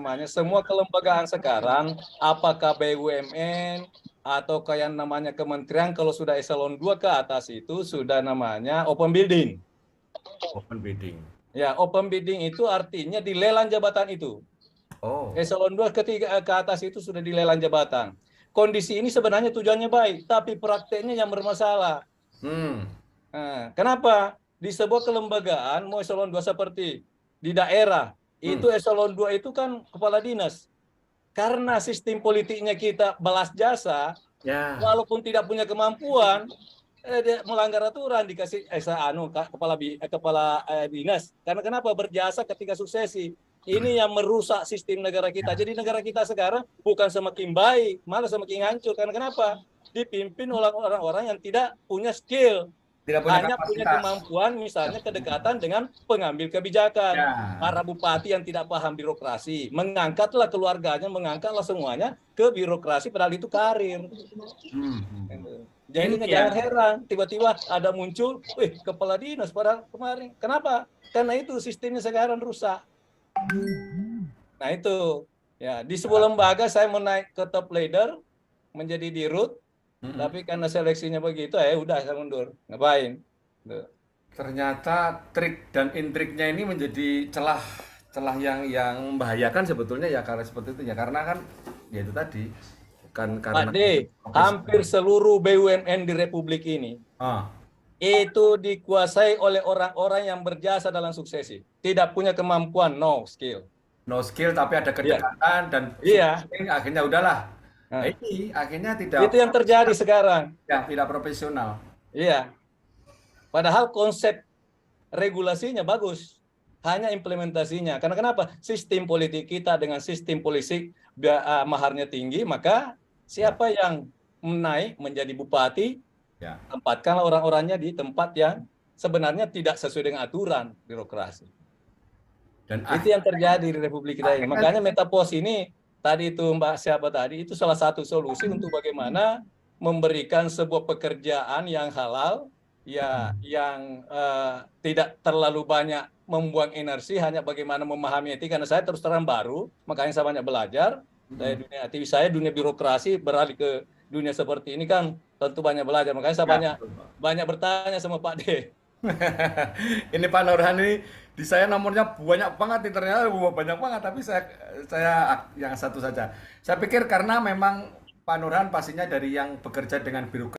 namanya semua kelembagaan sekarang, apakah BUMN atau kayak namanya kementerian, kalau sudah eselon 2 ke atas itu sudah namanya open bidding. Open bidding. Ya, open bidding itu artinya dilelang jabatan itu. Oh. Eselon 2 ketiga ke atas itu sudah dilelang jabatan. Kondisi ini sebenarnya tujuannya baik, tapi prakteknya yang bermasalah. Hmm. Nah, kenapa? Di sebuah kelembagaan, mau eselon 2 seperti di daerah, Hmm. itu eselon 2 itu kan kepala dinas. Karena sistem politiknya kita balas jasa, Ya. walaupun tidak punya kemampuan, dia melanggar aturan dikasih kepala dinas. Karena kenapa? Berjasa ketika suksesi. Ini yang merusak sistem negara kita. Jadi negara kita sekarang bukan semakin baik, malah semakin hancur. Karena kenapa? Dipimpin oleh orang-orang yang tidak punya skill, Tidak punya hanya punya kapasitas. kemampuan misalnya kedekatan dengan pengambil kebijakan. Ya. Para bupati yang tidak paham birokrasi, mengangkatlah keluarganya, mengangkatlah semuanya ke birokrasi, padahal itu karir. Ini Jadinya ya. jangan heran, tiba-tiba ada muncul, kepala dinas pada kemarin. Kenapa? Karena itu sistemnya sekarang rusak. Nah itu, ya di sebuah lembaga saya mau naik ke top leader, menjadi dirut, tapi karena seleksinya begitu, udah saya mundur. Ngapain? Tuh. Ternyata trik dan intriknya ini menjadi celah yang membahayakan sebetulnya ya karena seperti itu ya karena kan ya itu tadi bukan Pak karena D, hampir profesional. seluruh BUMN di Republik ini Ah, itu dikuasai oleh orang-orang yang berjasa dalam suksesi. Tidak punya kemampuan, no skill. no skill tapi ada Iya, kedekatan dan iya. sukses akhirnya udahlah. Nah, Nah, ini akhirnya tidak itu yang terjadi sekarang. ya, tidak profesional. Iya. Padahal konsep regulasinya bagus, hanya implementasinya. Karena kenapa? Sistem politik kita dengan sistem politik maharnya tinggi, maka Ya, siapa yang menaik menjadi bupati, ya. tempatkanlah orang-orangnya di tempat yang sebenarnya tidak sesuai dengan aturan birokrasi. Dan Itu yang terjadi di Republik kita ini. akhirnya Makanya Metapos ini, tadi itu Mbak siapa tadi, itu salah satu solusi untuk bagaimana memberikan sebuah pekerjaan yang halal, ya, yang tidak terlalu banyak membuang energi, hanya bagaimana memahami etika. Karena saya terus terang baru, makanya saya banyak belajar. Saya dunia birokrasi, beralih ke dunia seperti ini kan tentu banyak belajar. Makanya saya ya, banyak betul, Pak. banyak bertanya sama Pak D. Ini Pak Nurhan ini di saya nomornya banyak banget nih ternyata banyak banget tapi saya yang satu saja. Saya pikir karena memang Pak Nurhan pastinya dari yang bekerja dengan birokrasi